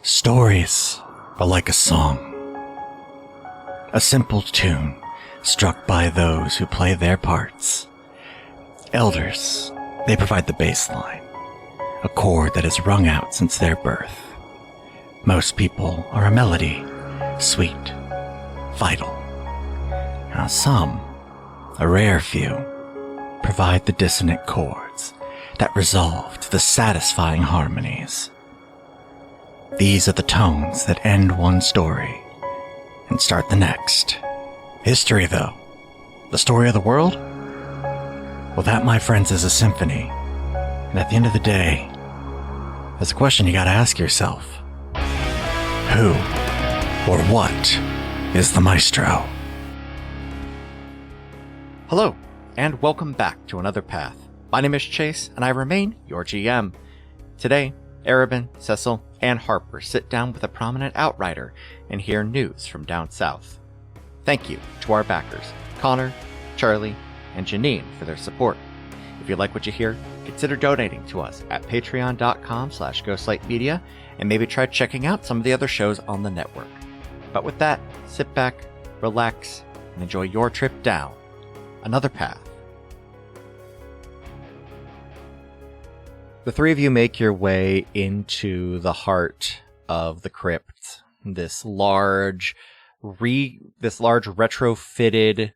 Stories are like a song. A simple tune struck by those who play their parts. Elders, they provide the bass line, a chord that is rung out since their birth. Most people are a melody, sweet, vital. Now some, a rare few, provide the dissonant chords that resolve to the satisfying harmonies. These are the tones that end one story and start the next. History, though, the story of the world? Well, that, my friends, is a symphony. And at the end of the day, there's a question you gotta ask yourself. Who or what is the maestro? Hello, and welcome back to Another Path. My name is Chase, and I remain your GM. Today, Arabin, Cecil, and Harper sit down with a prominent outrider and hear news from down south. Thank you to our backers, Connor, Charlie, and Janine for their support. If you like what you hear, consider donating to us at patreon.com/ghostlightmedia and maybe try checking out some of the other shows on the network. But with that, sit back, relax, and enjoy your trip down Another Path. The three of you make your way into the heart of the crypt. This large retrofitted,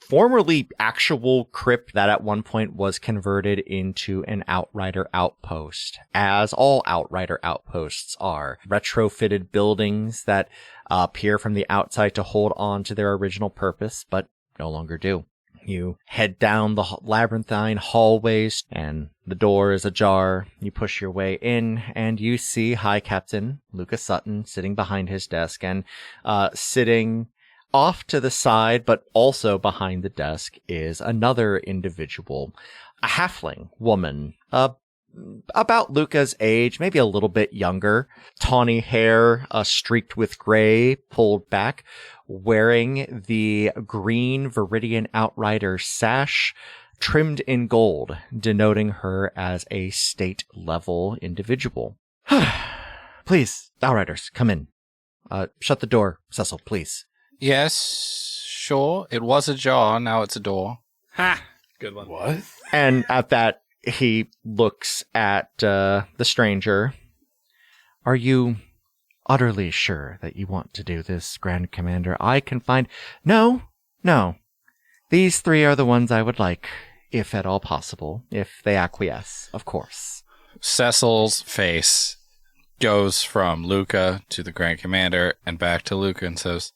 formerly actual crypt that at one point was converted into an Outrider outpost, as all Outrider outposts are. Retrofitted buildings that appear from the outside to hold on to their original purpose, but no longer do. You head down the labyrinthine hallways, and the door is ajar. You push your way in, and you see High Captain Lucas Sutton sitting behind his desk, and sitting off to the side, but also behind the desk, is another individual, a halfling woman, about Luca's age, maybe a little bit younger, tawny hair, streaked with gray, pulled back, wearing the green Viridian Outrider sash, trimmed in gold, denoting her as a state-level individual. Please, Outriders, come in. Shut the door, Cecil, please. Yes, sure. It was ajar, now it's a door. Ha! Good one. What? And at that, he looks at the stranger. Are you utterly sure that you want to do this, Grand Commander? I can find... No. These three are the ones I would like, if at all possible, if they acquiesce, of course. Cecil's face goes from Luca to the Grand Commander and back to Luca and says,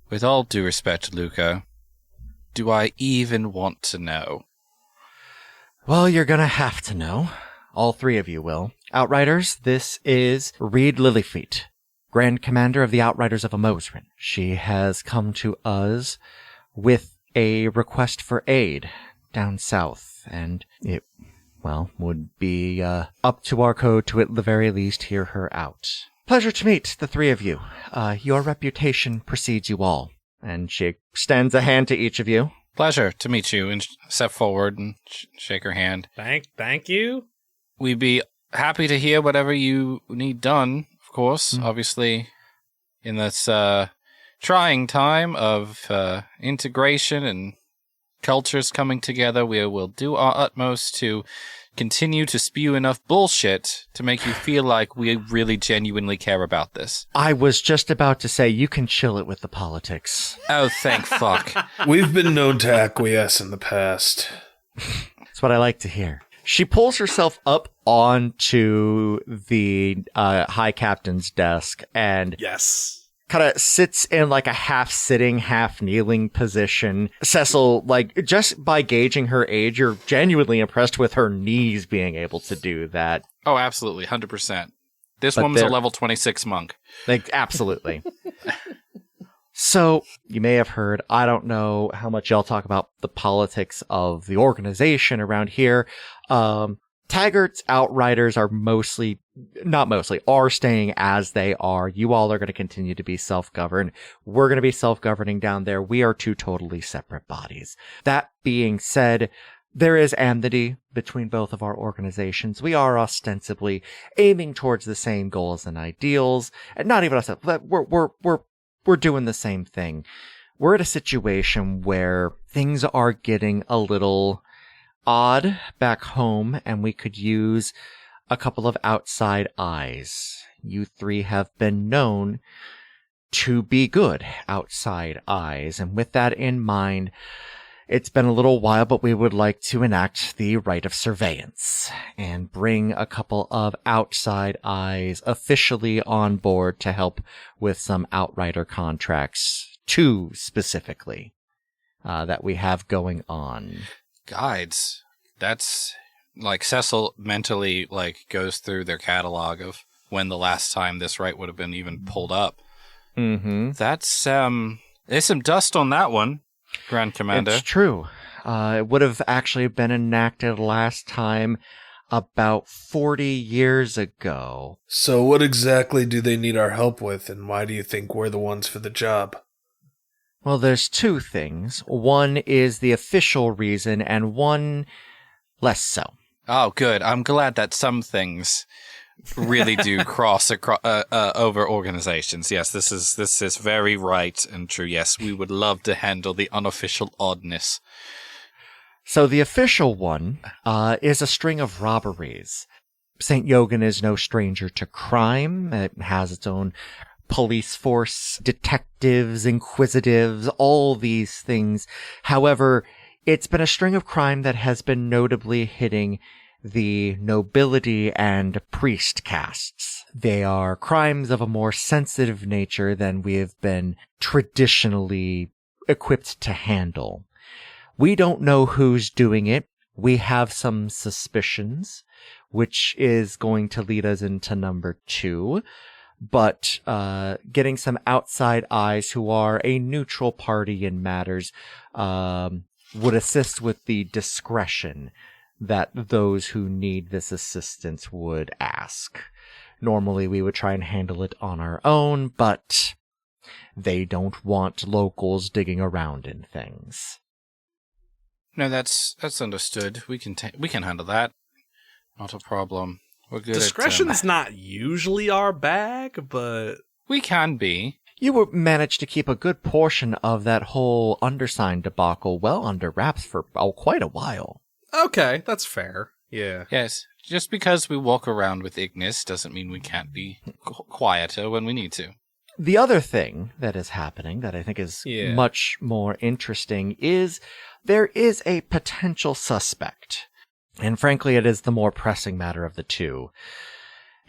with all due respect, Luca, do I even want to know? Well, you're gonna have to know. All three of you will. Outriders, this is Reed Lilyfeet, Grand Commander of the Outriders of Amozren. She has come to us with a request for aid down south, and it, well, would be up to our code to at the very least hear her out. Pleasure to meet the three of you. Your reputation precedes you all. And she extends a hand to each of you. Pleasure to meet you, and step forward and shake her hand. Thank you. We'd be happy to hear whatever you need done, of course. Obviously, in this trying time of integration and cultures coming together, we will do our utmost to continue to spew enough bullshit to make you feel like we really genuinely care about this. I was just about to say, you can chill it with the politics. Oh, thank fuck. We've been known to acquiesce in the past. That's what I like to hear. She pulls herself up onto the High Captain's desk and Yes. kind of sits in like a half-sitting, half-kneeling position. Cecil, like, just by gauging her age, you're genuinely impressed with her knees being able to do that. Oh, absolutely, 100%. This But woman's a they're- level 26 monk. Like, absolutely. So, you may have heard, I don't know how much y'all talk about the politics of the organization around here. Taggart's Outriders are are staying as they are. You all are going to continue to be self-governed. We're going to be self-governing down there. We are two totally separate bodies. That being said, there is amity between both of our organizations. We are ostensibly aiming towards the same goals and ideals, and not even us. We're doing the same thing. We're at a situation where things are getting a little odd back home, and we could use a couple of outside eyes. You three have been known to be good outside eyes, and with that in mind, it's been a little while, but we would like to enact the right of surveillance and bring a couple of outside eyes officially on board to help with some Outrider contracts, 2 specifically, that we have going on. Guides. That's like Cecil mentally goes through their catalog of when the last time this right would have been even pulled up. Mm-hmm. That's there's some dust on that one, Grand Commander. It's true. It would have actually been enacted last time about 40 years ago. So what exactly do they need our help with, and why do you think we're the ones for the job? Well, there's 2 things. One is the official reason, and one less so. Oh, good. I'm glad that some things really do cross over organizations. Yes, this is very right and true. Yes, we would love to handle the unofficial oddness. So the official one is a string of robberies. St. Yogan is no stranger to crime. It has its own police force, detectives, inquisitives, all these things. However, it's been a string of crime that has been notably hitting the nobility and priest castes. They are crimes of a more sensitive nature than we have been traditionally equipped to handle. We don't know who's doing it. We have some suspicions, which is going to lead us into number 2. But getting some outside eyes who are a neutral party in matters would assist with the discretion that those who need this assistance would ask. Normally, we would try and handle it on our own, but they don't want locals digging around in things. No, that's understood. We can handle that. Not a problem. We're good. Discretion's not usually our bag, but we can be. You managed to keep a good portion of that whole undersigned debacle well under wraps for quite a while. Okay, that's fair. Yeah. Yes, just because we walk around with Ignis doesn't mean we can't be quieter when we need to. The other thing that is happening that I think is much more interesting is there is a potential suspect. And frankly, it is the more pressing matter of the 2.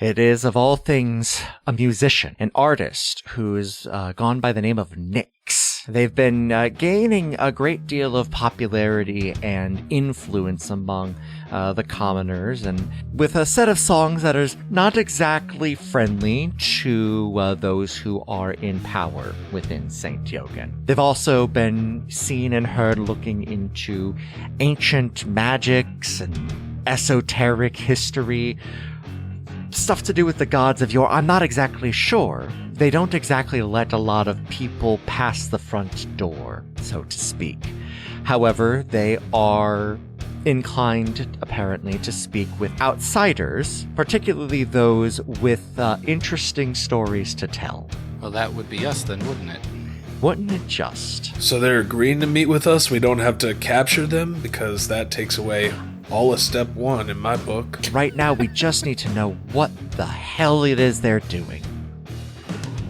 It is, of all things, a musician, an artist who's gone by the name of Nyx. They've been gaining a great deal of popularity and influence among the commoners, and with a set of songs that is not exactly friendly to those who are in power within St. Yogan. They've also been seen and heard looking into ancient magics and esoteric history, stuff to do with the gods of yore. I'm not exactly sure. They don't exactly let a lot of people pass the front door, so to speak. However, they are inclined, apparently, to speak with outsiders, particularly those with interesting stories to tell. Well, that would be us then, wouldn't it? Wouldn't it just? So they're agreeing to meet with us? We don't have to capture them? Because that takes away all of step 1 in my book. Right now, we just need to know what the hell it is they're doing.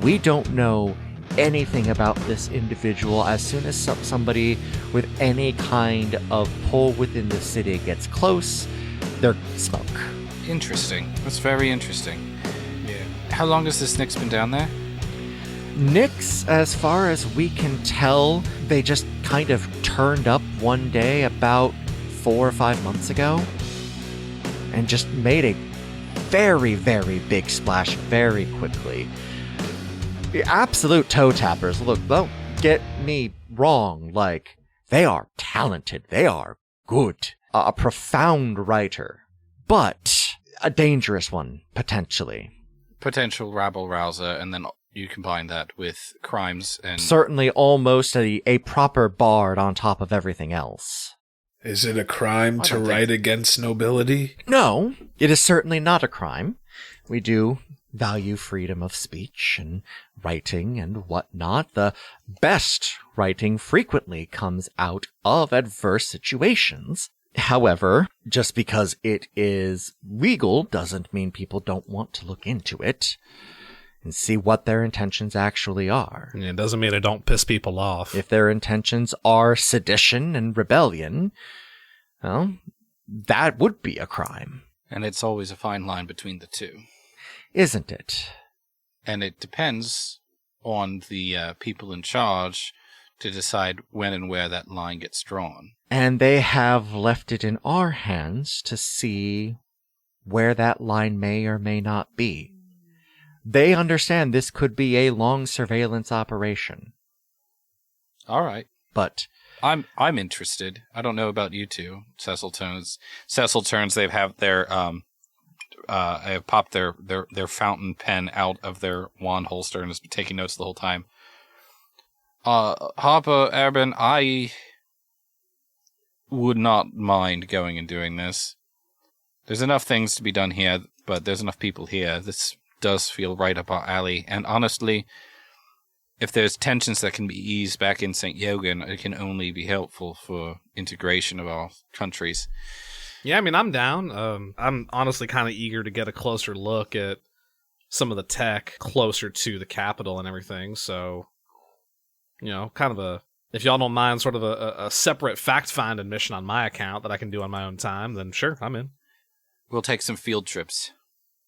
We don't know anything about this individual. As soon as somebody with any kind of pull within the city gets close, they're smoke. Interesting. That's very interesting. yeah. How long has this Nyx been down there? Nyx, as far as we can tell, they just kind of turned up one day about 4 or 5 months ago and just made a very, very big splash very quickly. The absolute toe tappers. Look, don't get me wrong. Like, they are talented. They are good. A profound writer, but a dangerous one, potentially. Potential rabble-rouser, and then you combine that with crimes and... Certainly almost a proper bard on top of everything else. Is it a crime to write against nobility? No, it is certainly not a crime. We do value freedom of speech and writing and whatnot. The best writing frequently comes out of adverse situations. However, just because it is legal doesn't mean people don't want to look into it and see what their intentions actually are. Yeah, it doesn't mean it don't piss people off. If their intentions are sedition and rebellion, well, that would be a crime. And it's always a fine line between the two. Isn't it? And it depends on the people in charge to decide when and where that line gets drawn. And they have left it in our hands to see where that line may or may not be. They understand this could be a long surveillance operation. All right. But I'm interested. I don't know about you two. Cecil turns. They have their have popped their fountain pen out of their wand holster and has been taking notes the whole time. Harper, Erben, I would not mind going and doing this. There's enough things to be done here, but there's enough people here. This does feel right up our alley. And honestly, if there's tensions that can be eased back in St. Yogan, it can only be helpful for integration of our countries. Yeah, I mean, I'm down. I'm honestly kind of eager to get a closer look at some of the tech closer to the capital and everything. So, you know, kind of a, if y'all don't mind, sort of a separate fact-finding mission on my account that I can do on my own time, then sure, I'm in. We'll take some field trips.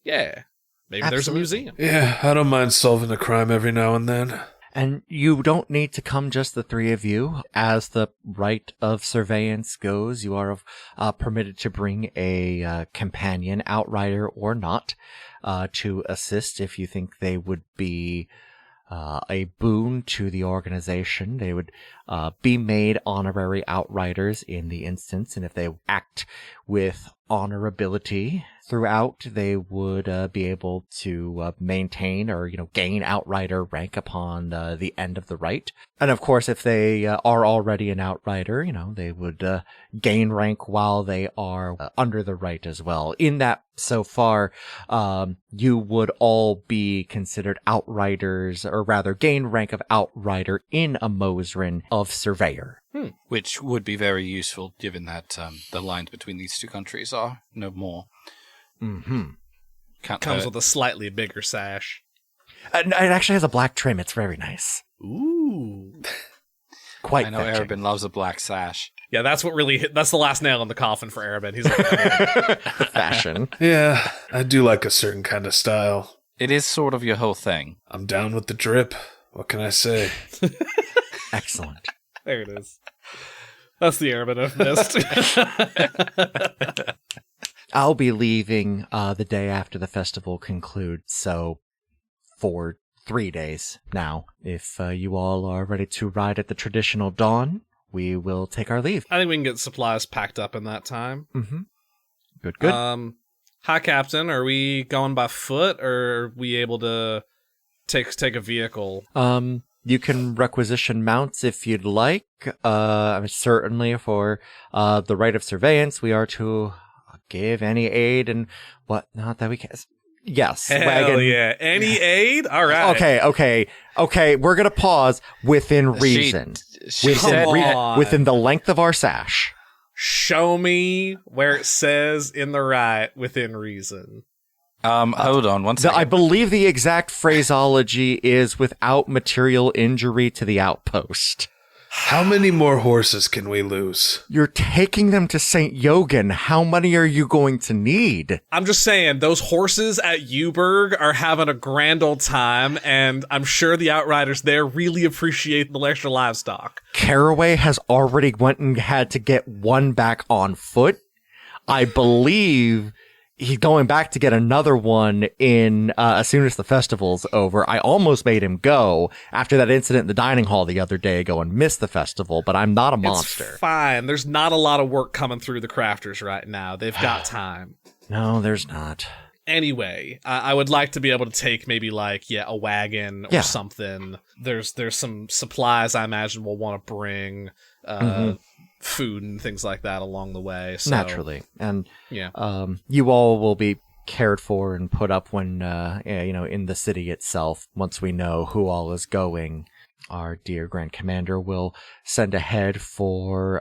Yeah. Maybe Absolutely. there's a museum. Yeah, I don't mind solving a crime every now and then. And you don't need to come just the three of you. As the right of surveillance goes, you are permitted to bring a companion, outrider or not, to assist if you think they would be a boon to the organization. They would be made honorary outriders in the instance, and if they act with honorability throughout, they would be able to maintain or gain outrider rank upon the end of the rite. And of course, if they are already an outrider, they would gain rank while they are under the rite as well. In that, so far, you would all be considered outriders, or rather gain rank of outrider in Amozren of surveyor. Which would be very useful, given that the lines between these two countries are no more. Mm-hmm. Comes with a slightly bigger sash. It actually has a black trim. It's very nice. Ooh. Quite I know fetching. Erben loves a black sash. Yeah, that's the last nail in the coffin for Erben. He's like, Fashion. Yeah, I do like a certain kind of style. It is sort of your whole thing. I'm down with the drip. What can I say? Excellent. there it is. That's the Erben I've missed. I'll be leaving the day after the festival concludes, so for 3 days now. If you all are ready to ride at the traditional dawn, we will take our leave. I think we can get supplies packed up in that time. Mm-hmm. Good. Hi, Captain. Are we going by foot, or are we able to take a vehicle? You can requisition mounts if you'd like. Certainly for the right of surveillance, we are to give any aid and whatnot that we can. Yes. Hell wagon. yeah. Any aid? All right. Okay. We're going to pause within reason. She said, within the length of our sash. Show me where it says in the right within reason. hold on one second. I believe the exact phraseology is without material injury to the outpost. How many more horses can we lose? You're taking them to St. Yogan. How many are you going to need? I'm just saying, those horses at Uberg are having a grand old time, and I'm sure the Outriders there really appreciate the extra livestock. Caraway has already went and had to get one back on foot. I believe he's going back to get another one in as soon as the festival's over. I almost made him go after that incident in the dining hall the other day ago and missed the festival, but I'm not a monster. It's fine. There's not a lot of work coming through the crafters right now. They've got time. No, there's not. Anyway, I would like to be able to take maybe a wagon or something. There's some supplies I imagine we'll want to bring. food and things like that along the way. So, naturally. And yeah. you all will be cared for and put up when, in the city itself. Once we know who all is going, our dear Grand Commander will send ahead for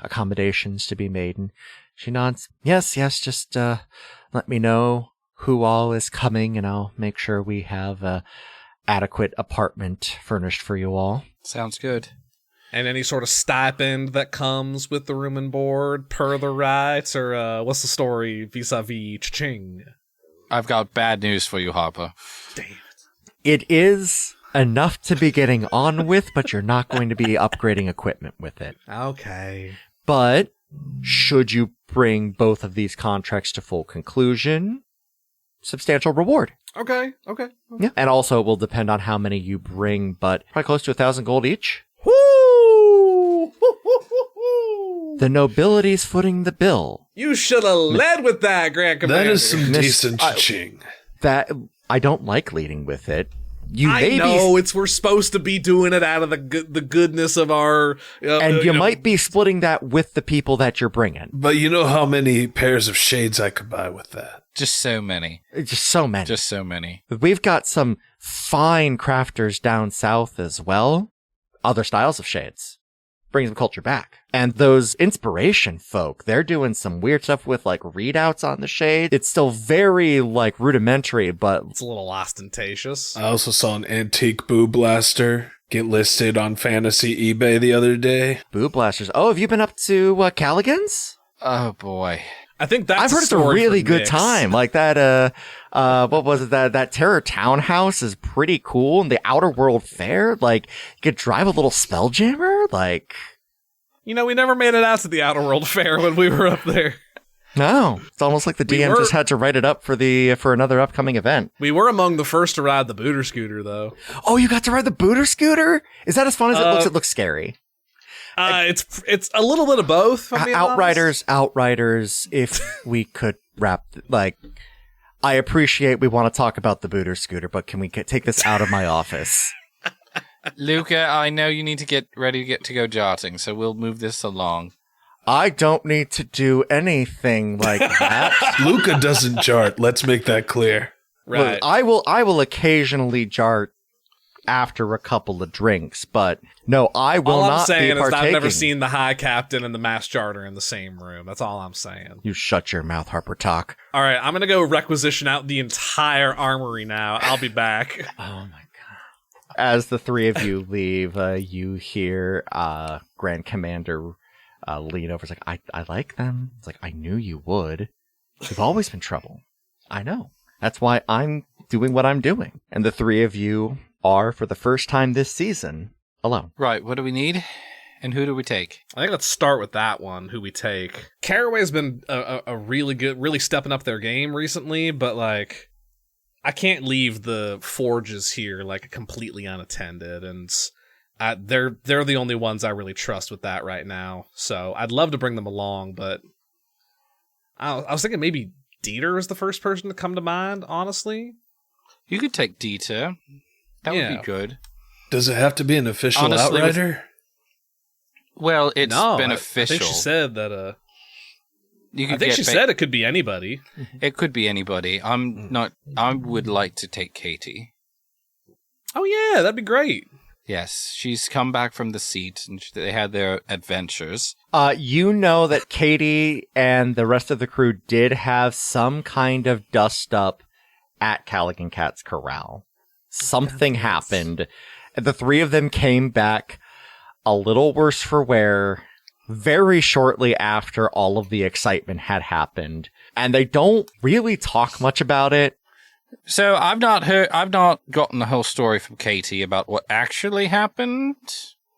accommodations to be made. And she nods. Yes, just let me know who all is coming, and I'll make sure we have a adequate apartment furnished for you all. Sounds good. And any sort of stipend that comes with the room and board per the rights, or what's the story vis-a-vis cha-ching? I've got bad news for you, Harper. Damn It is enough to be getting on with, but you're not going to be upgrading equipment with it. Okay. But should you bring both of these contracts to full conclusion, substantial reward. Okay. Yeah. And also it will depend on how many you bring, but probably close to 1,000 gold each. Woo! The nobility's footing the bill. You should have led with that, Grand Commander. That is some decent cha-ching. That I don't like leading with it. I know we're supposed to be doing it out of the goodness of our, and you might be splitting that with the people that you're bringing. But you know how many pairs of shades I could buy with that? Just so many. Just so many. Just so many. We've got some fine crafters down south as well. Other styles of shades. Bring some culture back. And those inspiration folk, they're doing some weird stuff with like readouts on the shade. It's still very like rudimentary, but it's a little ostentatious. I also saw an antique boo blaster get listed on fantasy eBay the other day. Boo blasters. Oh, have you been up to Callaghan's? Oh boy. I think that's I've heard it's a really good time. Like that, what was it? That Terror Townhouse is pretty cool. And the Outer World Fair, like, you could drive a little Spelljammer, like. We never made it out to the Outer World Fair when we were up there. No, it's almost like the DM just had to write it up for another upcoming event. We were among the first to ride the booter scooter, though. Oh, you got to ride the booter scooter? Is that as fun as it looks? It looks scary. It's a little bit of both. Outriders. If we could wrap, like, I appreciate we want to talk about the booter scooter, but can we take this out of my office? Luca, I know you need to get ready to go jotting, so we'll move this along. I don't need to do anything like that. Luca doesn't jart. Let's make that clear. Right. Look, I will occasionally jart after a couple of drinks, but no, I will not be partaking. All I'm saying is I've never seen the High Captain and the Master Jarter in the same room. That's all I'm saying. You shut your mouth, Harper Talk. All right, I'm going to go requisition out the entire armory now. I'll be back. Oh, my God. As the three of you leave, you hear Grand Commander lean over. It's like, I like them. It's like, I knew you would. You've always been trouble. I know. That's why I'm doing what I'm doing. And the three of you are, for the first time this season, alone. Right, what do we need? And who do we take? I think let's start with that one, who we take. Caraway's been a really stepping up their game recently, but like, I can't leave the forges here like completely unattended, and they're the only ones I really trust with that right now. So I'd love to bring them along, but I was thinking maybe Dieter is the first person to come to mind, honestly. You could take Dieter. That would be good. Does it have to be an official Outrider? Well, it's beneficial. I think she said that. She said it could be anybody. It could be anybody. I would like to take Katie. Oh yeah, that'd be great. Yes, she's come back from the seat, and they had their adventures. You know that Katie and the rest of the crew did have some kind of dust-up at Callaghan Cat's Corral. Something happened. The three of them came back a little worse for wear very shortly after all of the excitement had happened. And they don't really talk much about it. So I've not gotten the whole story from Katie about what actually happened.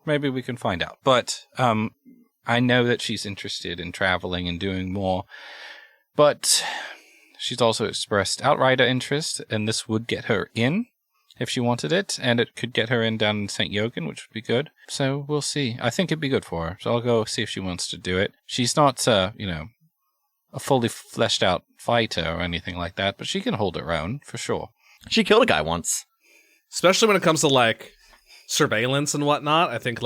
Maybe we can find out. But I know that she's interested in traveling and doing more. But she's also expressed Outrider interest, and this would get her in if she wanted it, and it could get her in down in St. Jochen, which would be good. So we'll see. I think it'd be good for her. So I'll go see if she wants to do it. She's not, a fully fleshed out fighter or anything like that, but she can hold her own, for sure. She killed a guy once. Especially when it comes to, like, surveillance and whatnot. I think,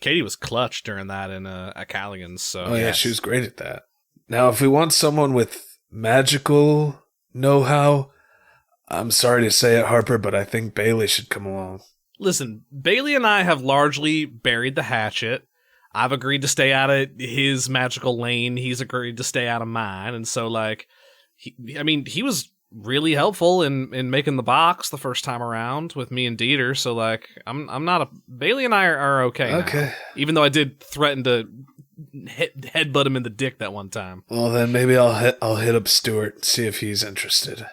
Katie was clutch during that at Callaghan's. So Oh, yeah, she was great at that. Now, if we want someone with magical know-how, I'm sorry to say it, Harper, but I think Bailey should come along. Listen, Bailey and I have largely buried the hatchet. I've agreed to stay out of his magical lane. He's agreed to stay out of mine. And so, like, he was really helpful in making the box the first time around with me and Dieter. So, like, I'm not Bailey and I are okay. Okay. Now, even though I did threaten to headbutt him in the dick that one time. Well, then maybe I'll hit up Stuart and see if he's interested.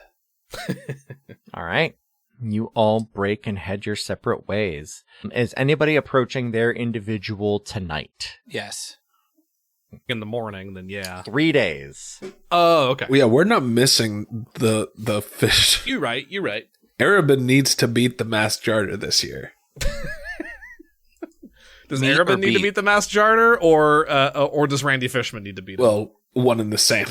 All right. You all break and head your separate ways. Is anybody approaching their individual tonight? Yes. In the morning, then yeah. 3 days. Oh, okay. Well, yeah, we're not missing the fish. You're right. Arabin needs to beat the Masked Jarter this year. Does Meet Arabin or need to beat? beat the Masked Jarter, or does Randy Fishman need to beat him? Well, one and the same.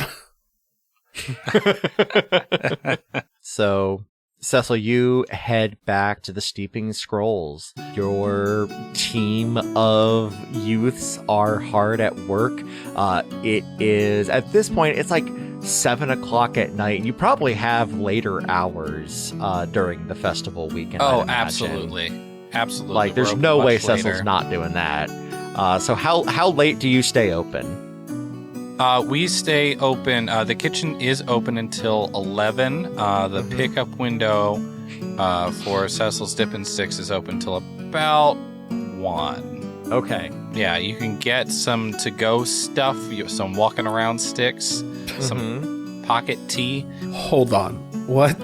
So, Cecil, you head back to the Steeping Scrolls. Your team of youths are hard at work. It is, at this point, it's like 7 o'clock at night. You probably have later hours during the festival weekend. Oh, I'd imagine. absolutely. Absolutely. Like, there's We're no much way later. Cecil's not doing that. So how late do you stay open? We stay open. The kitchen is open until 11. The pickup window for Cecil's Dip and Sticks is open till about 1. Okay. Yeah, you can get some to-go stuff, some walking around sticks, some pocket tea. Hold on. What?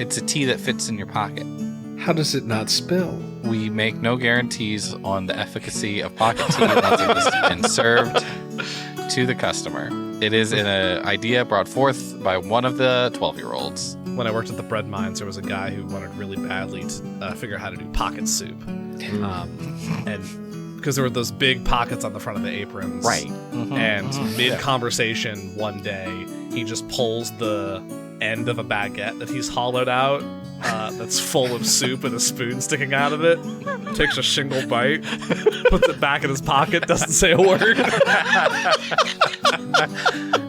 It's a tea that fits in your pocket. How does it not spill? We make no guarantees on the efficacy of pocket tea once it has been served to the customer. It is an idea brought forth by one of the 12-year-olds. When I worked at the bread mines, there was a guy who wanted really badly to figure out how to do pocket soup. And because there were those big pockets on the front of the aprons. Right. And mid-conversation one day, he just pulls the end of a baguette that he's hollowed out that's full of soup with a spoon sticking out of it, takes a shingle bite, puts it back in his pocket, doesn't say a word.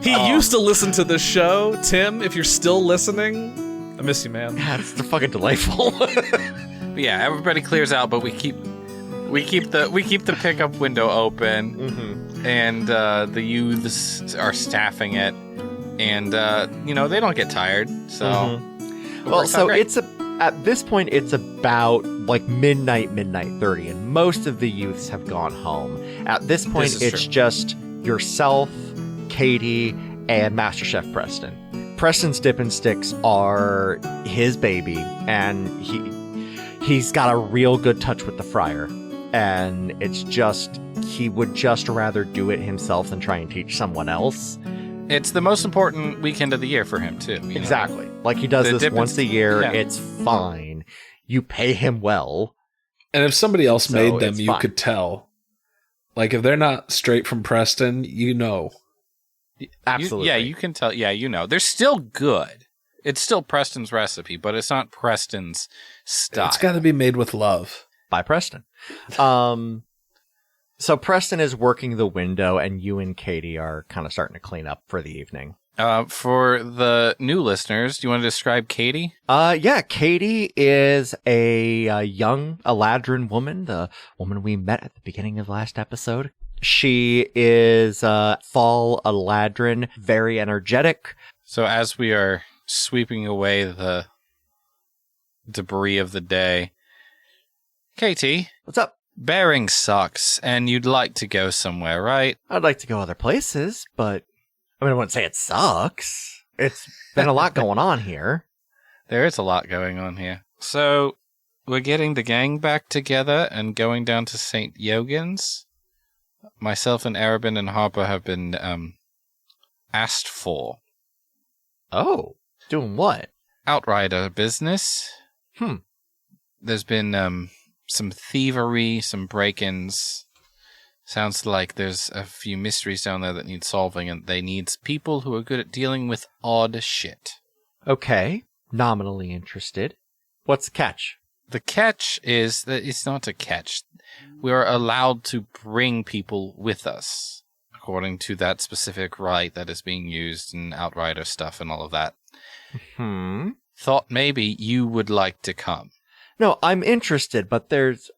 He used to listen to this show. Tim, if you're still listening, I miss you, man. Yeah, it's fucking delightful. But yeah, everybody clears out, but we keep the pickup window open, and the youths are staffing it, and they don't get tired. So, Well, so at this point, it's about like midnight 30, and most of the youths have gone home. At this point, This is it's true. just yourself, Katie, and Master Chef Preston. Preston's Dip and Sticks are his baby, and he's got a real good touch with the fryer. And it's just, he would just rather do it himself than try and teach someone else. it's the most important weekend of the year for him too. You know? Exactly. Like, he does The this Dip and once a year. yeah. It's fine. You pay him well. And if somebody else So made them, it's you fine. could tell. Like, if they're not straight from Preston, you know. Absolutely. You can tell. Yeah, they're still good. It's still Preston's recipe, but it's not Preston's style. It's got to be made with love. By Preston. So Preston is working the window, and you and Katie are kind of starting to clean up for the evening. For the new listeners, do you want to describe Katie? Yeah, Katie is a young Eladrin woman, the woman we met at the beginning of last episode. She is fall Eladrin, very energetic. So as we are sweeping away the debris of the day, Katie, What's up? bearing sucks, and you'd like to go somewhere, right? I'd like to go other places, but I mean, I wouldn't say it sucks. It's been a lot going on here. There is a lot going on here. So we're getting the gang back together and going down to St. Yogan's. Myself and Arabin and Harper have been asked for. Oh, doing what? Outrider business. There's been some thievery, some break-ins. Sounds like there's a few mysteries down there that need solving, and they need people who are good at dealing with odd shit. Okay, nominally interested. What's the catch? The catch is that it's not a catch. We are allowed to bring people with us, according to that specific right that is being used in Outrider stuff and all of that. Thought maybe you would like to come. No, I'm interested, but there's...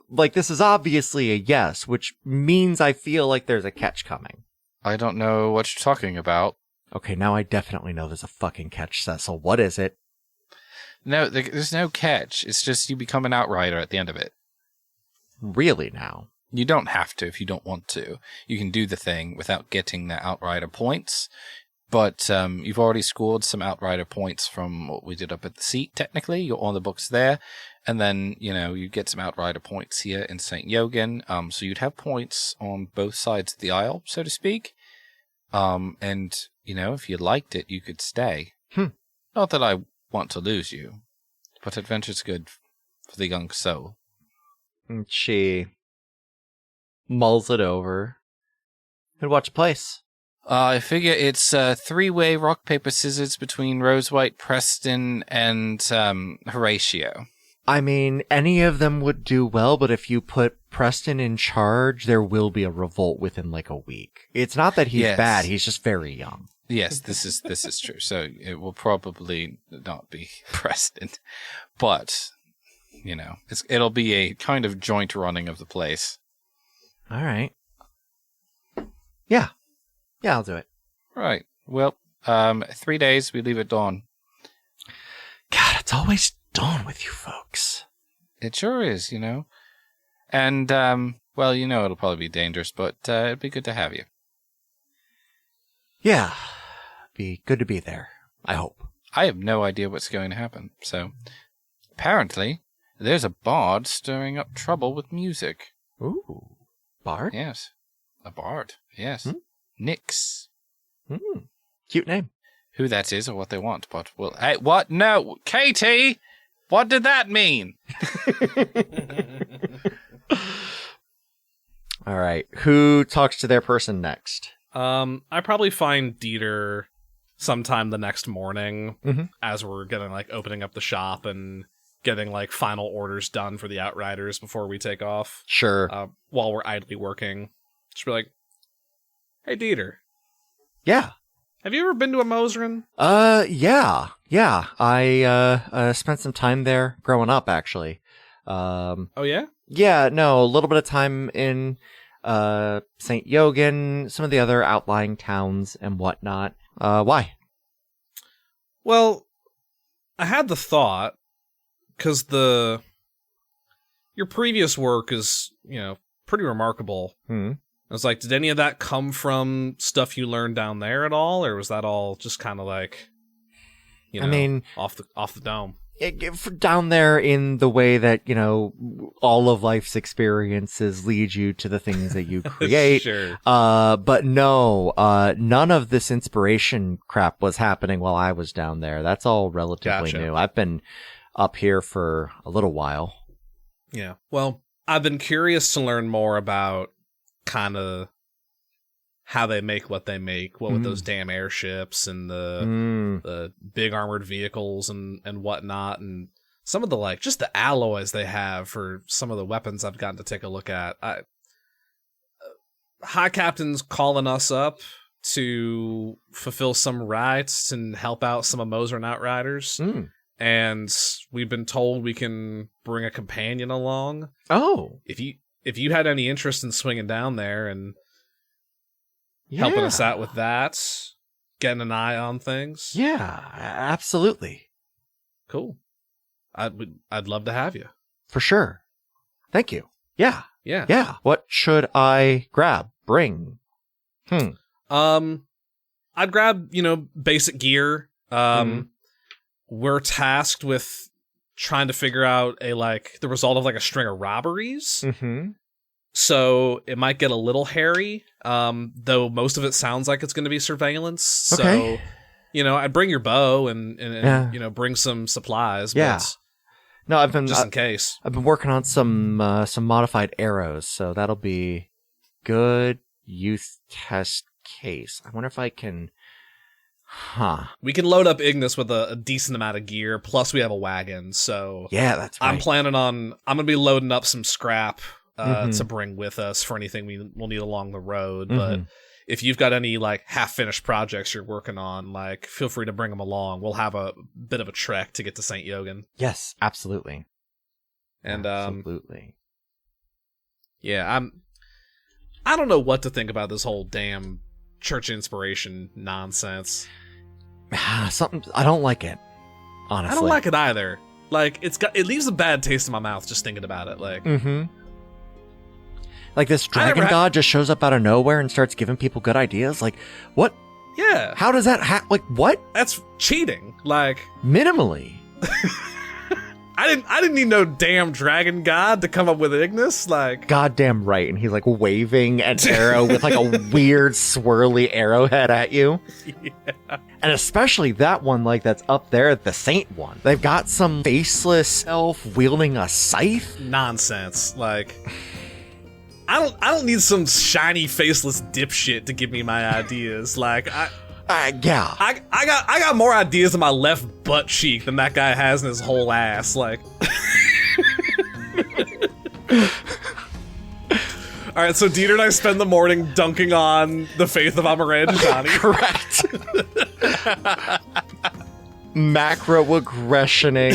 Like, this is obviously a yes, which means I feel like there's a catch coming. I don't know what you're talking about. Okay, now I definitely know there's a fucking catch, Cecil. What is it? No, there's no catch. It's just you become an Outrider at the end of it. Really now? You don't have to if you don't want to. You can do the thing without getting the Outrider points. But you've already scored some Outrider points from what we did up at the seat, technically. You're on the books there. And then, you get some Outrider points here in St. Yogan. So you'd have points on both sides of the aisle, so to speak. And, if you liked it, you could stay. Not that I want to lose you, but adventure's good for the young soul. And she mulls it over. And watch a place. I figure it's a 3-way rock, paper, scissors between Rosewhite, Preston, and Horatio. I mean, any of them would do well, but if you put Preston in charge, there will be a revolt within like a week. It's not that he's bad, he's just very young. Yes, this is true. So it will probably not be Preston, but it'll be a kind of joint running of the place. All right. Yeah, I'll do it. Right. Well, 3 days. We leave at dawn. God, it's always dawn with you folks. It sure is, And it'll probably be dangerous, but it'd be good to have you. Yeah, be good to be there. I hope. I have no idea what's going to happen. So, apparently, there's a bard stirring up trouble with music. Ooh, bard? Yes, a bard. Yes, Nyx. Cute name. Who that is or what they want, but hey, what? No, Katie, what did that mean? All right, who talks to their person next? I probably find Dieter sometime the next morning as we're getting opening up the shop and getting final orders done for the Outriders before we take off. Sure. While we're idly working, just be like, "Hey, Dieter. Yeah. Have you ever been to Amozren?" Yeah. I spent some time there growing up, actually. Oh yeah? Yeah, no, a little bit of time in St. Yogan, some of the other outlying towns and whatnot. Why? Well, I had the thought, because your previous work is, pretty remarkable. I was like, did any of that come from stuff you learned down there at all, or was that all just kind of off the dome? Down there in the way that, all of life's experiences lead you to the things that you create. Sure. But no, none of this inspiration crap was happening while I was down there. That's all relatively new. I've been up here for a little while. Yeah. Well, I've been curious to learn more about kind of how they make what they make, what with those damn airships and the big armored vehicles and whatnot, and some of the just the alloys they have for some of the weapons I've gotten to take a look at. High Captain's calling us up to fulfill some rites and help out some Amozren Outriders. And we've been told we can bring a companion along. Oh. If you had any interest in swinging down there and helping us out with that, getting an eye on things. Yeah, absolutely. Cool. I'd love to have you. For sure. Thank you. Yeah. Yeah. What should I bring? I'd grab, basic gear. We're tasked with trying to figure out the result of a string of robberies. So it might get a little hairy, though most of it sounds like it's going to be surveillance. Okay. So, I'd bring your bow and bring some supplies. Yeah. But No, I've been just in case. I've been working on some modified arrows, so that'll be good youth test case. I wonder if I can. Huh. We can load up Ignis with a decent amount of gear, plus we have a wagon, so Yeah, that's right. I'm going to be loading up some scrap to bring with us for anything we'll need along the road, but if you've got any like half-finished projects you're working on, like feel free to bring them along. We'll have a bit of a trek to get to St. Yogan. Yes, absolutely. And absolutely. Yeah, I don't know what to think about this whole damn church inspiration nonsense. Something I don't like it. Honestly, I don't like it either. Like it leaves a bad taste in my mouth just thinking about it. Like, like this dragon god just shows up out of nowhere and starts giving people good ideas. Like, what? Yeah. How does that like what? That's cheating. Like, minimally. I didn't need no damn dragon god to come up with Ignis. Like, goddamn right. And he's like waving an arrow with like a weird swirly arrowhead at you. Yeah. And especially that one, like that's up there, the saint one. They've got some faceless elf wielding a scythe. Nonsense. Like, I don't need some shiny faceless dipshit to give me my ideas. Like, yeah. I got more ideas in my left butt cheek than that guy has in his whole ass. Like, all right. So Dieter and I spend the morning dunking on the faith of Amozren and Johnny. Correct. Macroaggressioning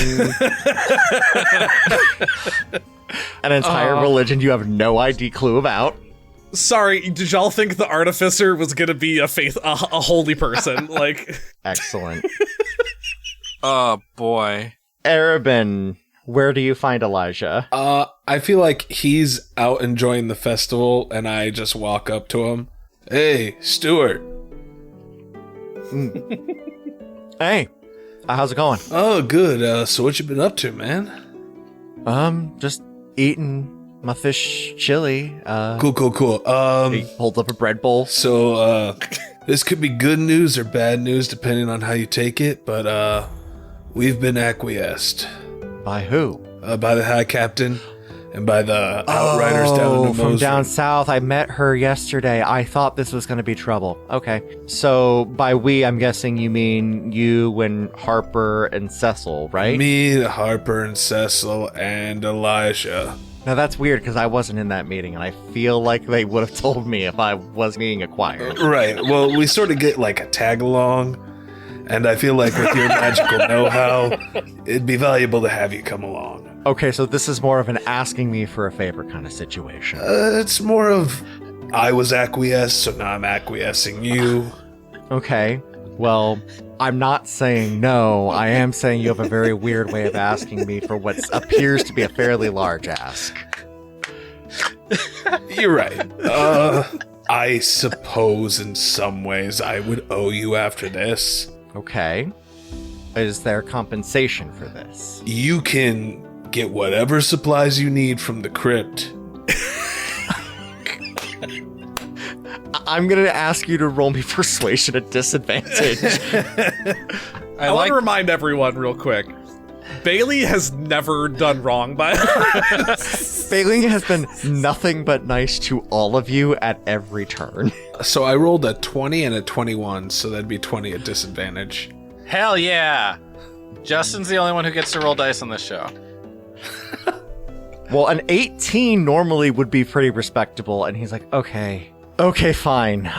an entire religion you have no idea clue about. Sorry, did y'all think the artificer was gonna be a holy person? Like, excellent. Oh boy, Arabin, where do you find Elijah? I feel like he's out enjoying the festival, and I just walk up to him. Hey, Stuart. Hey, how's it going? Oh, good. So what you been up to, man? Just eating my fish chili. Cool. He holds up a bread bowl. So, this could be good news or bad news depending on how you take it, but, we've been acquiesced. By who? By the High Captain and by the Outriders down in Amozren. From down south. I met her yesterday. I thought this was going to be trouble. Okay. So, by we, I'm guessing you mean you and Harper and Cecil, right? Me, Harper, and Cecil, and Elijah. Now that's weird because I wasn't in that meeting and I feel like they would have told me if I was being acquired. Right. Well, we sort of get like a tag along, and I feel like with your magical know-how, it'd be valuable to have you come along. Okay, so this is more of an asking me for a favor kind of situation. It's more of I was acquiesced, so now I'm acquiescing you. Okay. Well, I'm not saying no. I am saying you have a very weird way of asking me for what appears to be a fairly large ask. You're right. I suppose in some ways I would owe you after this. Okay. Is there compensation for this? You can get whatever supplies you need from the crypt. I'm going to ask you to roll me persuasion at disadvantage. I want to remind everyone real quick. Bailey has never done wrong by us. Bailey has been nothing but nice to all of you at every turn. So I rolled a 20 and a 21, so that'd be 20 at disadvantage. hell yeah! Justin's the only one who gets to roll dice on this show. Well, an 18 normally would be pretty respectable, and he's like, okay, fine.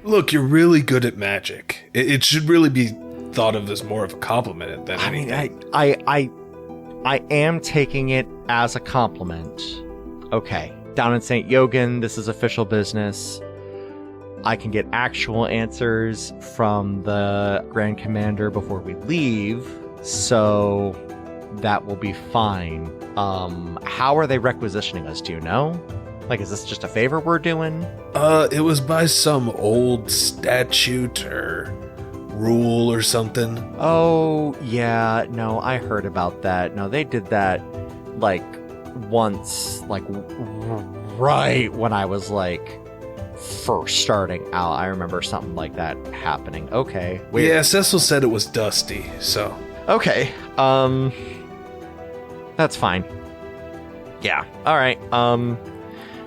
Look, you're really good at magic. It should really be thought of as more of a compliment than anything. I am taking it as a compliment. Okay, down in St. Yogan, this is official business. I can get actual answers from the Grand Commander before we leave, so that will be fine. How are they requisitioning us? Do you know? Like, is this just a favor we're doing? It was by some old statute or rule or something. Oh, yeah, no, I heard about that. No, they did that, like, once, like, right when I was, like, first starting out. I remember something like that happening. Okay. Weird. Yeah, Cecil said it was dusty, so. Okay, that's fine. Yeah, alright,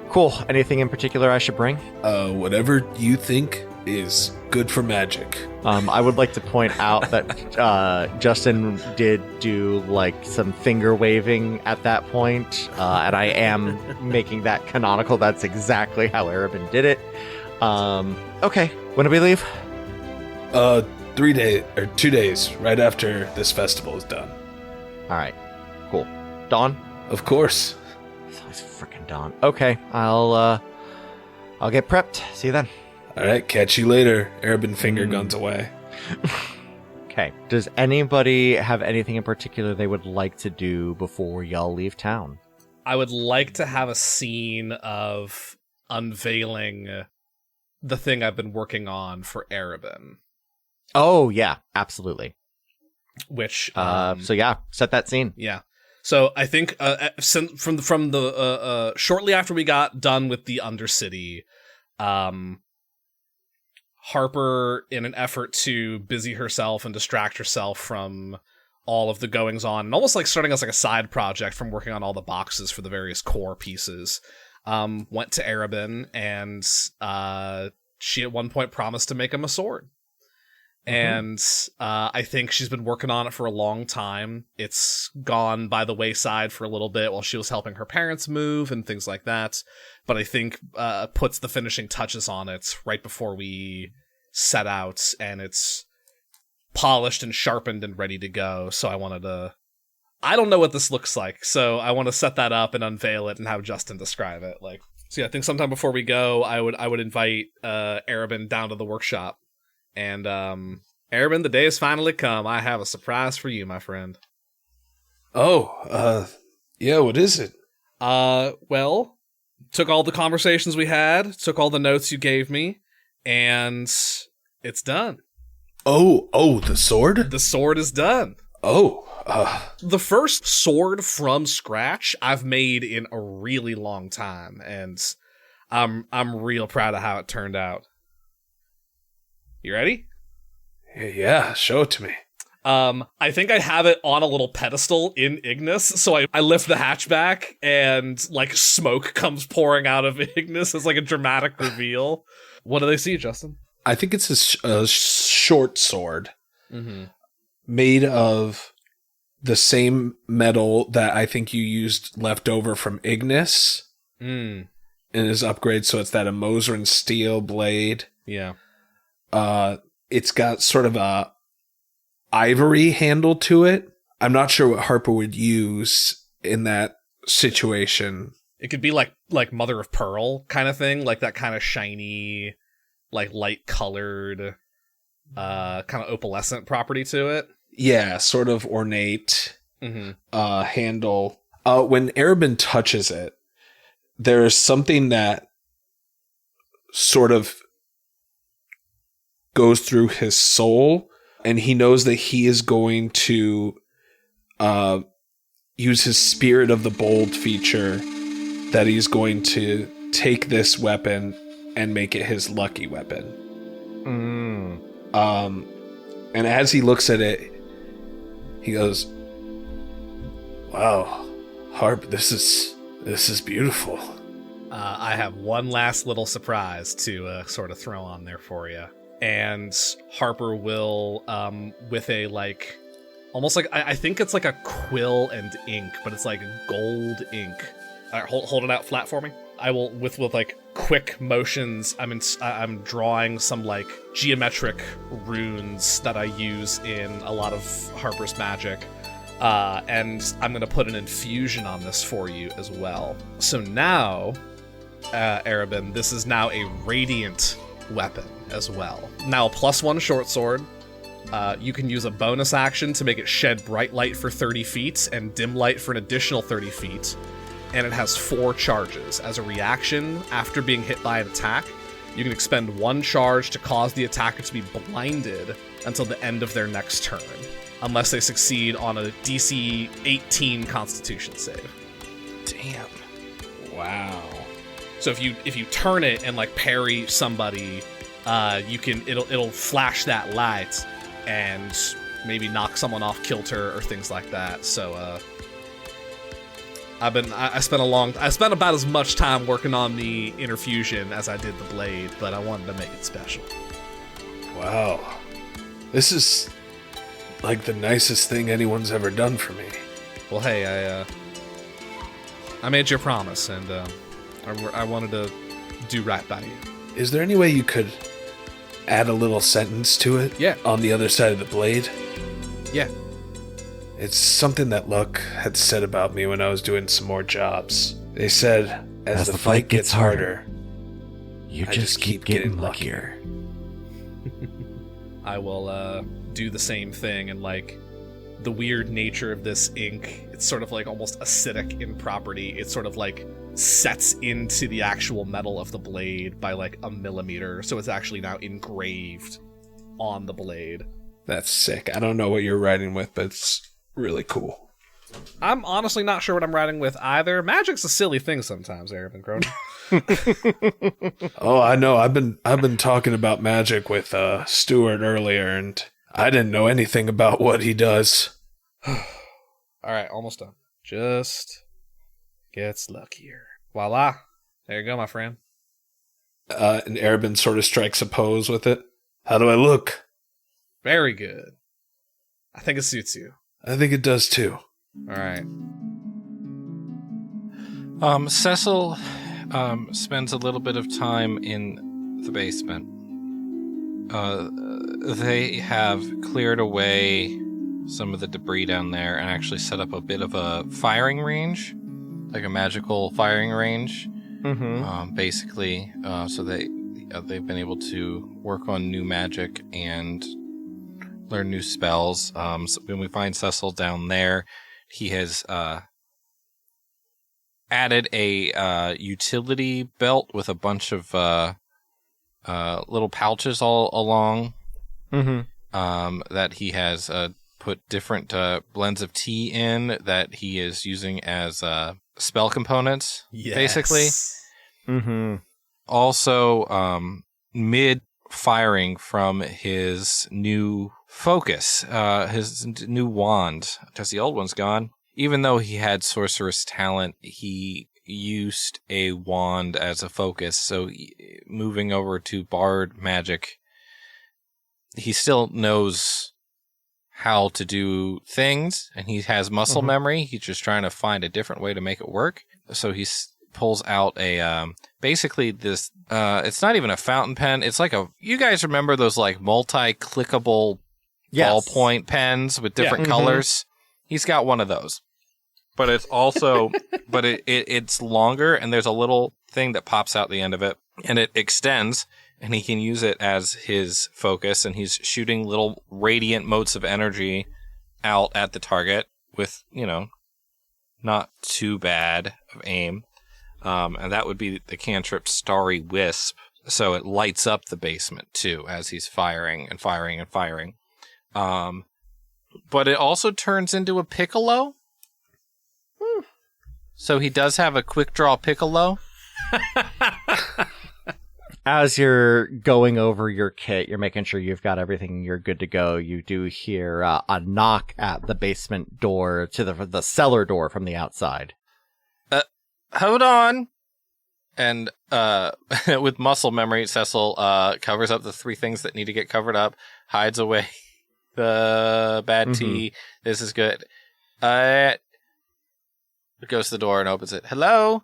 cool. Anything in particular I should bring? Whatever you think is good for magic. I would like to point out that Justin did do like some finger waving at that point, and I am making that canonical. That's exactly how Arabin did it. Okay, when do we leave? 3 days or 2 days, right after this festival is done. All right, cool. Dawn? Of course. It's always freaking dawn. Okay, I'll get prepped. See you then. All right, catch you later. Arabin finger guns away. Okay. Does anybody have anything in particular they would like to do before y'all leave town? I would like to have a scene of unveiling the thing I've been working on for Arabin. Oh, yeah, absolutely. Which so yeah, set that scene. Yeah. So I think from the shortly after we got done with the Undercity, Harper, in an effort to busy herself and distract herself from all of the goings on, and almost like starting as like a side project from working on all the boxes for the various core pieces, went to Arabin, and she at one point promised to make him a sword. And I think she's been working on it for a long time. It's gone by the wayside for a little bit while she was helping her parents move and things like that. But I think puts the finishing touches on it right before we set out, and it's polished and sharpened and ready to go. So I don't know what this looks like, so I want to set that up and unveil it and have Justin describe it. So yeah, I think sometime before we go, I would invite Arabin down to the workshop. And, Arabin, the day has finally come. I have a surprise for you, my friend. Oh, yeah, what is it? Well, took all the conversations we had, took all the notes you gave me, and it's done. Oh, the sword? The sword is done. The first sword from scratch I've made in a really long time, and I'm real proud of how it turned out. You ready? Yeah, show it to me. I think I have it on a little pedestal in Ignis, so I lift the hatchback, and, like, smoke comes pouring out of Ignis as, like, a dramatic reveal. What do they see, Justin? I think it's a short sword made of the same metal that I think you used left over from Ignis in his upgrade, so it's that Amozren steel blade. Yeah. It's got sort of a ivory handle to it. I'm not sure what Harper would use in that situation. It could be like mother of pearl kind of thing, like that kind of shiny, like light colored, kind of opalescent property to it. Yeah, sort of ornate handle. When Arabin touches it, there's something that sort of goes through his soul, and he knows that he is going to use his Spirit of the Bold feature, that he's going to take this weapon and make it his lucky weapon. And as he looks at it, he goes, "Wow, Harp, this is beautiful." I have one last little surprise to sort of throw on there for you. And Harper will, with a, like, almost like, I think it's like a quill and ink, but it's like gold ink. All right, hold it out flat for me. I will, with like quick motions, I'm drawing some like geometric runes that I use in a lot of Harper's magic. And I'm going to put an infusion on this for you as well. So now, Arabin, this is now a radiant weapon as well. Now, +1 short sword. You can use a bonus action to make it shed bright light for 30 feet and dim light for an additional 30 feet. And it has 4 charges. As a reaction, after being hit by an attack, you can expend 1 charge to cause the attacker to be blinded until the end of their next turn, unless they succeed on a DC 18 Constitution save. Damn. Wow. So if you turn it and like parry somebody, it'll flash that light and maybe knock someone off kilter or things like that. So I spent about as much time working on the interfusion as I did the blade, but I wanted to make it special. Wow. This is like the nicest thing anyone's ever done for me. Well, hey, I made you a promise, and I wanted to do right by you. Is there any way you could add a little sentence to it? Yeah. On the other side of the blade? Yeah. It's something that Luck had said about me when I was doing some more jobs. They said, as the fight gets harder, you I just keep getting luckier. I will do the same thing, and like the weird nature of this ink, it's sort of like almost acidic in property. It sort of like sets into the actual metal of the blade by like a millimeter, so it's actually now engraved on the blade. That's sick. I don't know what you're writing with, but it's really cool. I'm honestly not sure what I'm writing with either. Magic's a silly thing sometimes, Arab and Cronin. Oh, I know. I've been talking about magic with Stuart earlier, and I didn't know anything about what he does. All right, almost done. Just gets luckier. Voila. There you go, my friend. And Arabin sort of strikes a pose with it. How do I look? Very good. I think it suits you. I think it does too. All right. Cecil spends a little bit of time in the basement. They have cleared away some of the debris down there and actually set up a bit of a firing range, like a magical firing range. Basically, so they've been able to work on new magic and learn new spells. So when we find Cecil down there, he has added a utility belt with a bunch of little pouches all along that he has put different blends of tea in that he is using as spell components, basically. Also, mid-firing from his new focus, his new wand, because the old one's gone. Even though he had sorceress talent, he used a wand as a focus, so moving over to bard magic, he still knows how to do things, and he has muscle memory. He's just trying to find a different way to make it work. So he pulls out a, basically this, it's not even a fountain pen. It's like you guys remember those like multi-clickable ballpoint pens with different colors? He's got one of those. But it's also, it's longer, and there's a little thing that pops out the end of it, and it extends, and he can use it as his focus, and he's shooting little radiant motes of energy out at the target with, not too bad of aim. And that would be the cantrip Starry Wisp. So it lights up the basement, too, as he's firing and firing and firing. But it also turns into a piccolo. So he does have a quick draw piccolo. As you're going over your kit, you're making sure you've got everything, you're good to go. You do hear a knock at the basement door to the cellar door from the outside. Hold on. And with muscle memory, Cecil covers up the three things that need to get covered up, hides away the bad tea. This is good. Goes to the door and opens it. Hello?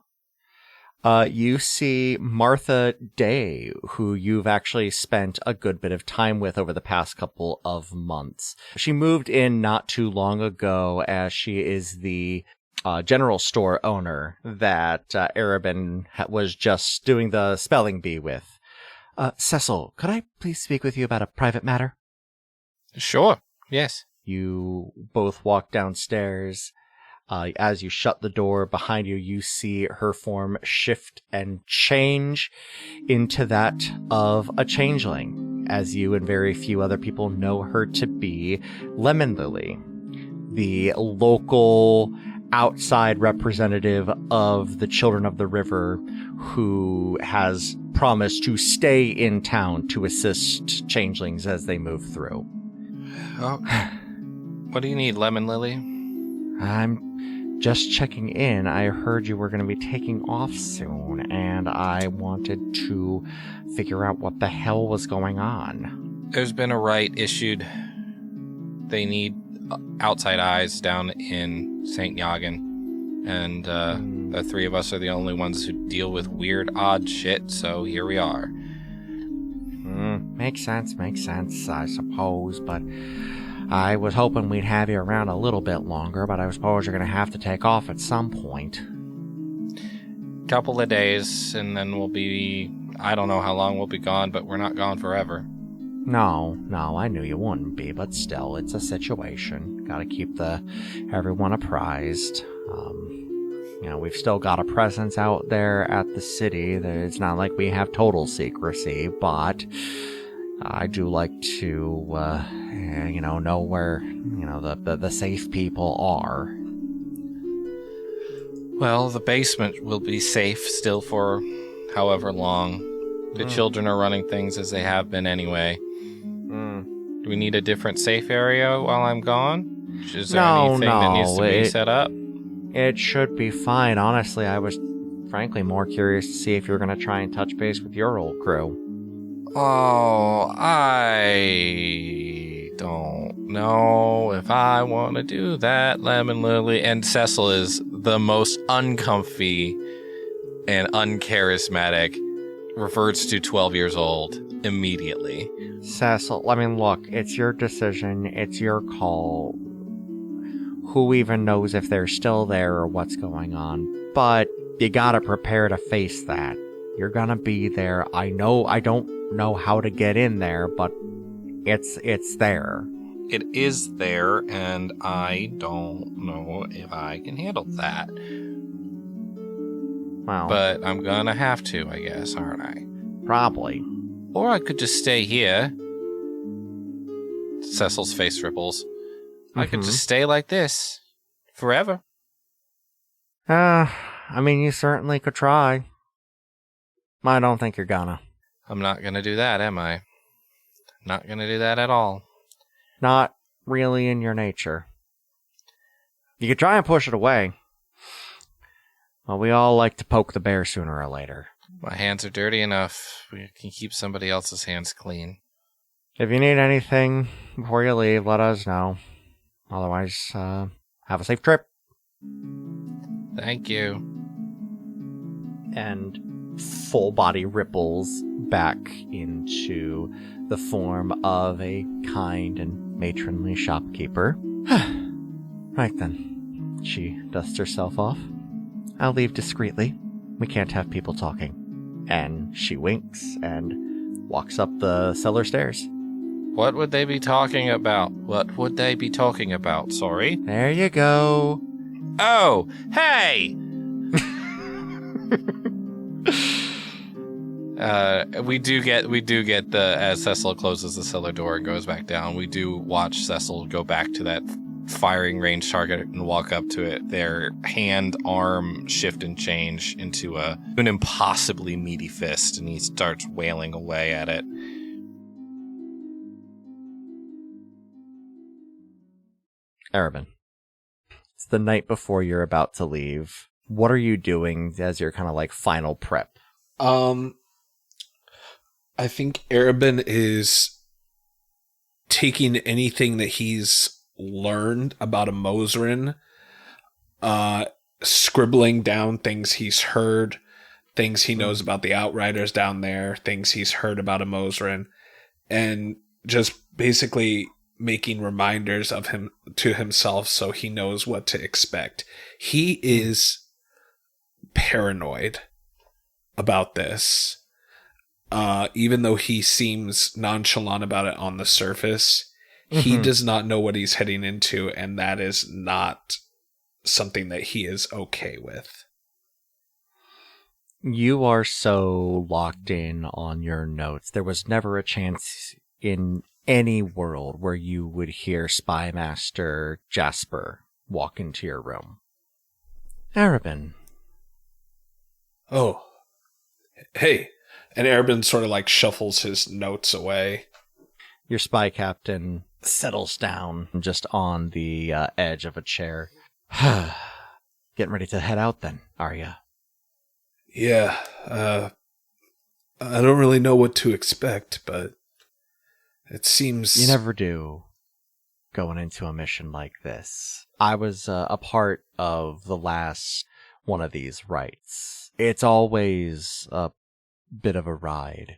You see Martha Day, who you've actually spent a good bit of time with over the past couple of months. She moved in not too long ago, as she is the general store owner that Arabin was just doing the spelling bee with. Cecil, could I please speak with you about a private matter? Sure. Yes. You both walk downstairs. As you shut the door behind you, you see her form shift and change into that of a changeling, as you and very few other people know her to be Lemon Lily, the local outside representative of the Children of the River, who has promised to stay in town to assist changelings as they move through. Oh. What do you need, Lemon Lily? I'm just checking in. I heard you were going to be taking off soon, and I wanted to figure out what the hell was going on. There's been a right issued. They need outside eyes down in St. Yagan. And the three of us are the only ones who deal with weird, odd shit, so here we are. Makes sense, I suppose, but I was hoping we'd have you around a little bit longer, but I suppose you're going to have to take off at some point. Couple of days, and then we'll be... I don't know how long we'll be gone, but we're not gone forever. No, I knew you wouldn't be, but still, it's a situation. Gotta keep everyone apprised. We've still got a presence out there at the city. It's not like we have total secrecy, but I do like to, know where, the safe people are. Well, the basement will be safe still for however long. The children are running things as they have been anyway. Do we need a different safe area while I'm gone? Is there anything that needs to be set up? It should be fine. Honestly, I was frankly more curious to see if you were going to try and touch base with your old crew. Oh, I don't know if I want to do that, Lemon Lily. And Cecil is the most uncomfy and uncharismatic, reverts to 12 years old immediately. Cecil, look, it's your decision. It's your call. Who even knows if they're still there or what's going on? But you gotta prepare to face that. You're gonna be there. I don't know how to get in there, but it's there. It is there, and I don't know if I can handle that. Well, but I'm gonna have to, I guess, aren't I? Probably. Or I could just stay here. Cecil's face ripples. I could just stay like this. Forever. You certainly could try. I don't think you're gonna. I'm not gonna do that, am I? Not gonna do that at all. Not really in your nature. You could try and push it away. Well, we all like to poke the bear sooner or later. My hands are dirty enough. We can keep somebody else's hands clean. If you need anything before you leave, let us know. Otherwise, have a safe trip. Thank you. And full body ripples back into the form of a kind and matronly shopkeeper. Right then. She dusts herself off. I'll leave discreetly. We can't have people talking. And she winks and walks up the cellar stairs. What would they be talking about? What would they be talking about? Sorry. There you go. Oh, hey! We do get as Cecil closes the cellar door and goes back down, we do watch Cecil go back to that firing range target and walk up to it. Their hand, arm shift and change into an impossibly meaty fist, and he starts wailing away at it. Arabin, it's the night before you're about to leave. What are you doing as your kind of like final prep? I think Arabin is taking anything that he's learned about Amozren, scribbling down things he's heard, things he knows about the Outriders down there, things he's heard about Amozren, and just basically making reminders of him to himself so he knows what to expect. He is paranoid about this. Even though he seems nonchalant about it on the surface, he does not know what he's heading into, and that is not something that he is okay with. You are so locked in on your notes. There was never a chance in any world where you would hear Spy Master Jasper walk into your room. Arabin. Oh. Hey. And Arabin sort of like shuffles his notes away. Your spy captain settles down just on the edge of a chair. Getting ready to head out then, are you? Yeah. I don't really know what to expect, but It seems... You never do going into a mission like this. I was a part of the last one of these rites. It's always a bit of a ride.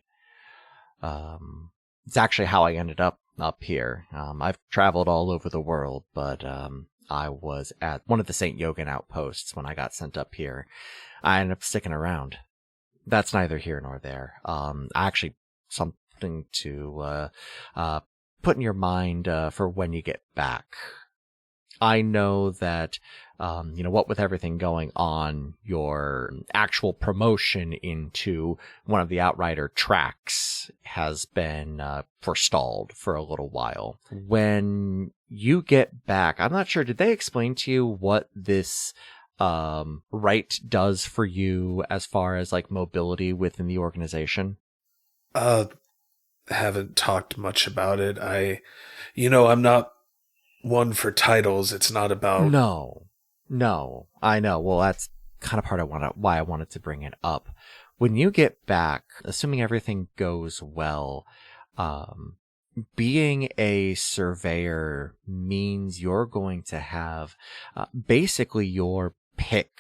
It's actually how I ended up here. I've traveled all over the world, but I was at one of the St. Yogan outposts when I got sent up here. I ended up sticking around. That's neither here nor there. Actually, something to put in your mind for when you get back. I know that, what with everything going on, your actual promotion into one of the Outrider tracks has been forestalled for a little while. When you get back, I'm not sure, did they explain to you what this right does for you as far as like mobility within the organization? Haven't talked much about it. I'm not one for titles. It's not about... No, I know. Well, that's kind of part of why I wanted to bring it up. When you get back, assuming everything goes well, being a surveyor means you're going to have basically your pick.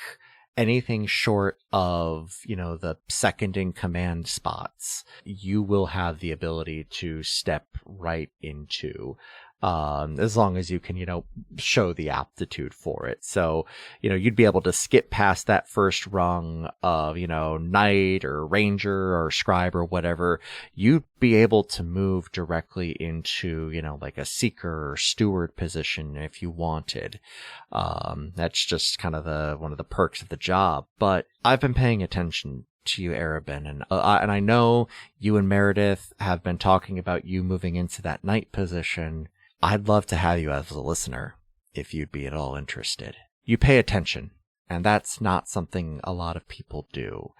Anything short of, the second in command spots, you will have the ability to step right into, as long as you can, show the aptitude for it. So, you'd be able to skip past that first rung of, knight or ranger or scribe or whatever. You'd be able to move directly into, like a seeker or steward position if you wanted. That's just kind of one of the perks of the job. But I've been paying attention to you, Arabin, and I know you and Meredith have been talking about you moving into that knight position. I'd love to have you as a listener, if you'd be at all interested. You pay attention, and that's not something a lot of people do.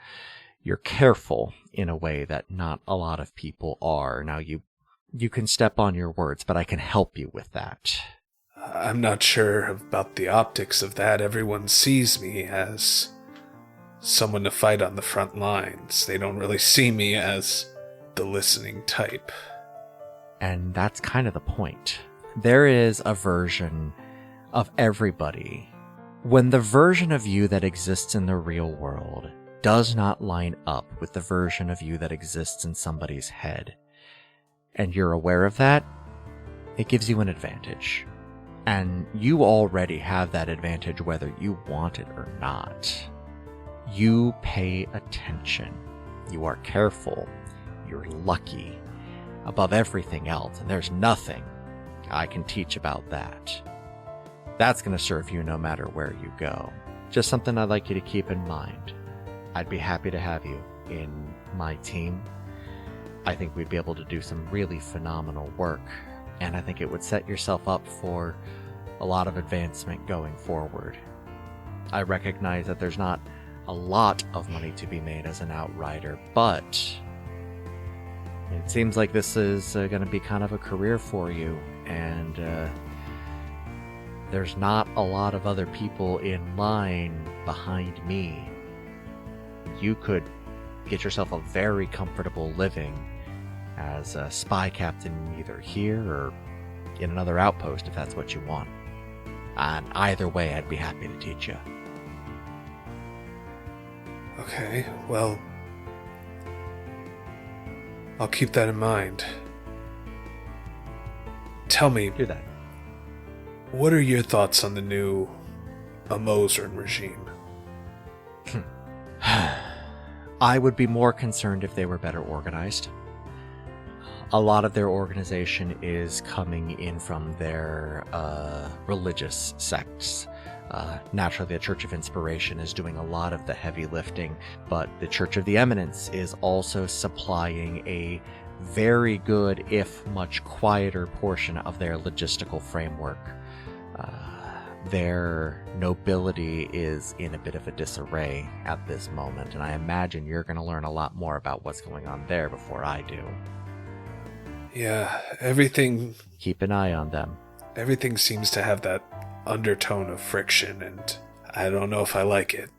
You're careful in a way that not a lot of people are. Now, you can step on your words, but I can help you with that. I'm not sure about the optics of that. Everyone sees me as someone to fight on the front lines. They don't really see me as the listening type. And that's kind of the point. There is a version of everybody. When the version of you that exists in the real world does not line up with the version of you that exists in somebody's head, and you're aware of that, it gives you an advantage. And you already have that advantage whether you want it or not. You pay attention. You are careful. You're lucky. Above everything else, and there's nothing I can teach about that. That's going to serve you no matter where you go. Just something I'd like you to keep in mind. I'd be happy to have you in my team. I think we'd be able to do some really phenomenal work, and I think it would set yourself up for a lot of advancement going forward. I recognize that there's not a lot of money to be made as an outrider, but it seems like this is going to be kind of a career for you, and there's not a lot of other people in line behind me. You could get yourself a very comfortable living as a spy captain either here or in another outpost if that's what you want. And either way, I'd be happy to teach you. Okay, well, I'll keep that in mind. Tell me, Do that. what are your thoughts on the new Amozren regime? I would be more concerned if they were better organized. A lot of their organization is coming in from their religious sects. Naturally, the Church of Inspiration is doing a lot of the heavy lifting, but the Church of the Eminence is also supplying a very good, if much quieter, portion of their logistical framework. Their nobility is in a bit of a disarray at this moment, and I imagine you're going to learn a lot more about what's going on there before I do. Yeah, everything Keep an eye on them. seems to have that undertone of friction, and I don't know if I like it.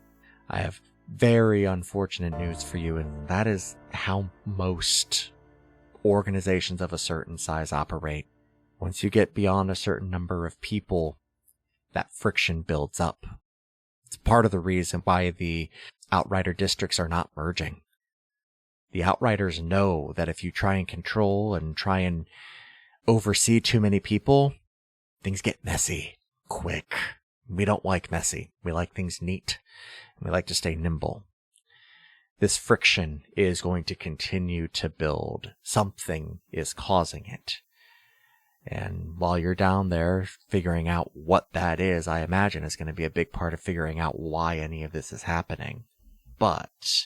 I have very unfortunate news for you, and that is how most organizations of a certain size operate. Once you get beyond a certain number of people, that friction builds up. It's part of the reason why the Outrider districts are not merging. The Outriders know that if you try and control and try and oversee too many people, things get messy quick. We don't like messy. We like things neat. We like to stay nimble. This friction is going to continue to build. Something is causing it. And while you're down there figuring out what that is, I imagine is going to be a big part of figuring out why any of this is happening. But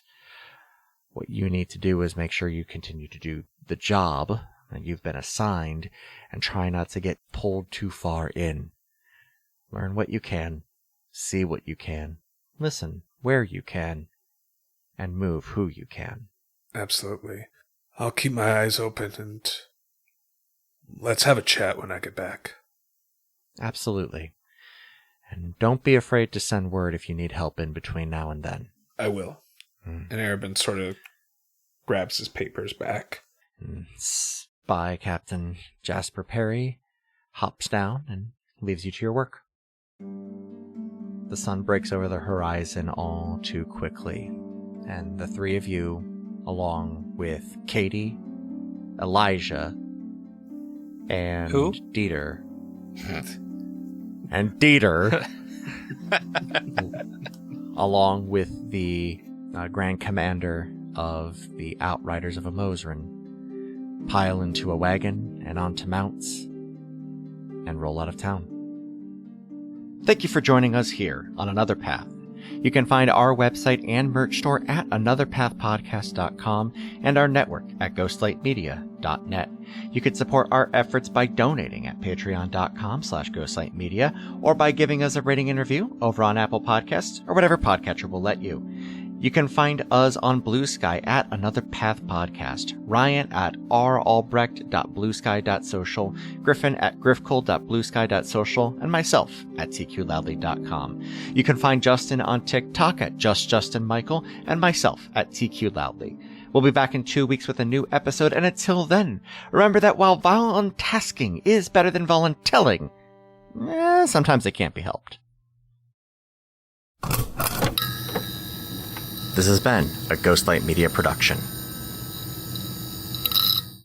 what you need to do is make sure you continue to do the job that you've been assigned and try not to get pulled too far in. Learn what you can, see what you can, listen where you can, and move who you can. Absolutely. I'll keep my eyes open and let's have a chat when I get back. Absolutely. And don't be afraid to send word if you need help in between now and then. I will. And Arabin sort of grabs his papers back. Spy Captain Jasper Perry hops down and leaves you to your work. The sun breaks over the horizon all too quickly, and the three of you, along with Katie, Elijah, and Who? Dieter. And Dieter, along with the Grand Commander of the Outriders of Amozren, pile into a wagon and onto mounts and roll out of town. Thank you for joining us here on Another Path. You can find our website and merch store at anotherpathpodcast.com and our network at ghostlightmedia.net. You can support our efforts by donating at patreon.com/ghostlightmedia or by giving us a rating and review over on Apple Podcasts or whatever podcatcher will let you. You can find us on Blue Sky at Another Path Podcast, Ryan at ralbrecht.bluesky.social, Griffin at griffcold.bluesky.social, and myself at tqloudly.com. You can find Justin on TikTok at JustJustinMichael, and myself at tqloudly. We'll be back in 2 weeks with a new episode, and until then, remember that while voluntasking is better than voluntelling, sometimes it can't be helped. This has been a Ghostlight Media production.